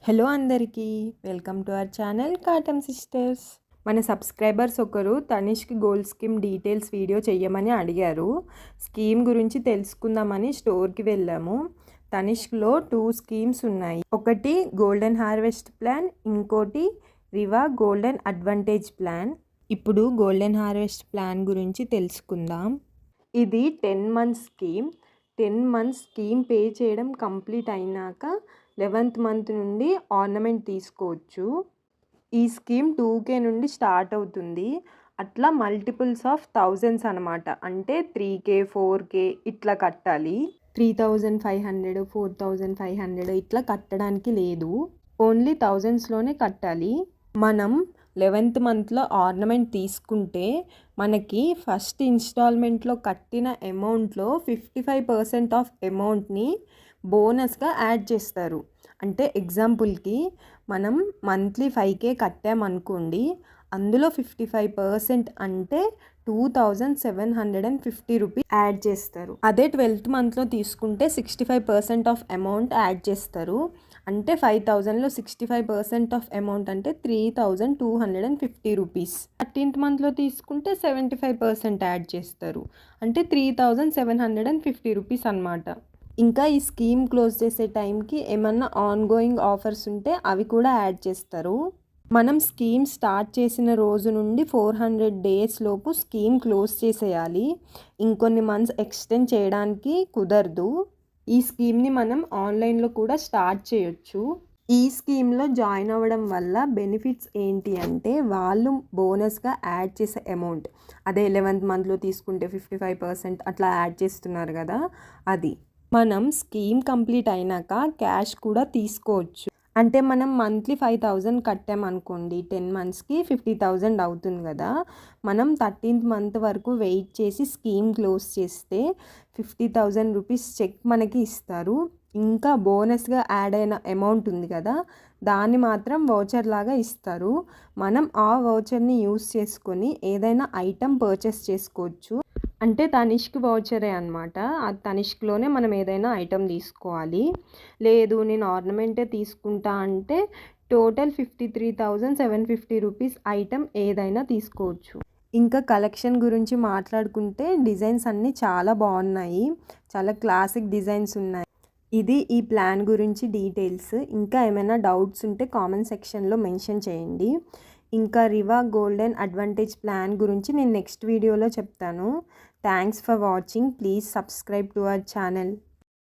Hello అందరికీ welcome to our channel Katam sisters. మన subscribers ఒకరు Tanishq gold scheme details video చేయమని అడిగారు. స్కీమ్ గురించి తెలుసుకుందామని స్టోర్కి వెళ్ళాము. తనిష్క్లో 2 స్కీమ్స్ ఉన్నాయి. ఒకటి గోల్డెన్ హార్వెస్ట్ ప్లాన్, ఇంకోటి రివా గోల్డెన్ అడ్వాంటేజ్ ప్లాన్. ఇప్పుడు గోల్డెన్ హార్వెస్ట్ ప్లాన్ గురించి తెలుసుకుందాం. ఇది 10 months scheme. 10 months scheme pay చేయడం కంప్లీట్ అయినాక 11th మంత్ నుండి ఆర్నమెంట్ తీసుకోవచ్చు. ఈ స్కీమ్ 2K నుండి స్టార్ట్ అవుతుంది. అట్లా మల్టిపుల్స్ ఆఫ్ థౌజండ్స్ అనమాట. అంటే 3K 4K ఇట్లా కట్టాలి. 3500 4500 ఇట్లా కట్టడానికి లేదు. ఓన్లీ థౌజండ్స్లోనే కట్టాలి. మనం 11th మంత్లో ఆర్నమెంట్ తీసుకుంటే మనకి ఫస్ట్ ఇన్స్టాల్మెంట్లో కట్టిన అమౌంట్లో 55% ఆఫ్ అమౌంట్ని బోనస్గా యాడ్ చేస్తారు. అంటే ఎగ్జాంపుల్కి మనం మంత్లీ 5K కట్టామనుకోండి, అందులో 55% అంటే 2750 రూపీస్ యాడ్ చేస్తారు. అదే 12th మంత్లో తీసుకుంటే 65% ఆఫ్ అమౌంట్ యాడ్ చేస్తారు. అంటే 5000లో 65% ఆఫ్ అమౌంట్ అంటే 3250 రూపీస్. 13th మంత్లో తీసుకుంటే 75% యాడ్ చేస్తారు. అంటే 3750 రూపీస్ అనమాట. ఇంకా ఈ స్కీమ్ క్లోజ్ చేసే టైంకి ఏమన్నా ఆన్గోయింగ్ ఆఫర్స్ ఉంటే అవి కూడా యాడ్ చేస్తారు. మనం స్కీమ్ స్టార్ట్ చేసిన రోజు నుండి 400 డేస్ లోపు స్కీమ్ క్లోజ్ చేసేయాలి. ఇంకొన్ని మంత్స్ ఎక్స్టెండ్ చేయడానికి కుదరదు. ఈ స్కీమ్ని మనం ఆన్లైన్లో కూడా స్టార్ట్ చేయొచ్చు. ఈ స్కీమ్లో జాయిన్ అవ్వడం వల్ల బెనిఫిట్స్ ఏంటి అంటే, వాళ్ళు బోనస్గా యాడ్ చేసే అమౌంట్ అదే 11th మంత్లో తీసుకుంటే 55% అట్లా యాడ్ చేస్తున్నారు కదా, అది మనం స్కీమ్ కంప్లీట్ అయినాక క్యాష్ కూడా తీసుకోవచ్చు. అంటే మనం మంత్లీ 5000 కట్టామనుకోండి, 10 మంత్స్కి 50,000 అవుతుంది కదా. మనం 13th మంత్ వరకు వెయిట్ చేసి స్కీమ్ క్లోజ్ చేస్తే 50,000 రూపీస్ చెక్ మనకి ఇస్తారు. ఇంకా బోనస్గా యాడ్ అయిన అమౌంట్ ఉంది కదా, దాన్ని మాత్రం వౌచర్ లాగా ఇస్తారు. మనం ఆ వౌచర్ని యూస్ చేసుకొని ఏదైనా ఐటెం పర్చేస్ చేసుకోవచ్చు. అంటే తనిష్క్ వౌచరే అనమాట. ఆ తనిష్క్లోనే మనం ఏదైనా ఐటెం తీసుకోవాలి. లేదు నేను ఆర్నమెంటే తీసుకుంటా అంటే టోటల్ 53,750 రూపీస్ ఐటెం ఏదైనా తీసుకోవచ్చు. ఇంకా కలెక్షన్ గురించి మాట్లాడుకుంటే డిజైన్స్ అన్నీ చాలా బాగున్నాయి. చాలా క్లాసిక్ డిజైన్స్ ఉన్నాయి. ఇది ఈ ప్లాన్ గురించి డీటెయిల్స్. ఇంకా ఏమైనా డౌట్స్ ఉంటే కామెంట్ సెక్షన్లో మెన్షన్ చేయండి. ఇంకా రివా గోల్డెన్ అడ్వాంటేజ్ ప్లాన్ గురించి నేను నెక్స్ట్ వీడియోలో చెప్తాను. Thanks for watching. Please subscribe to our channel.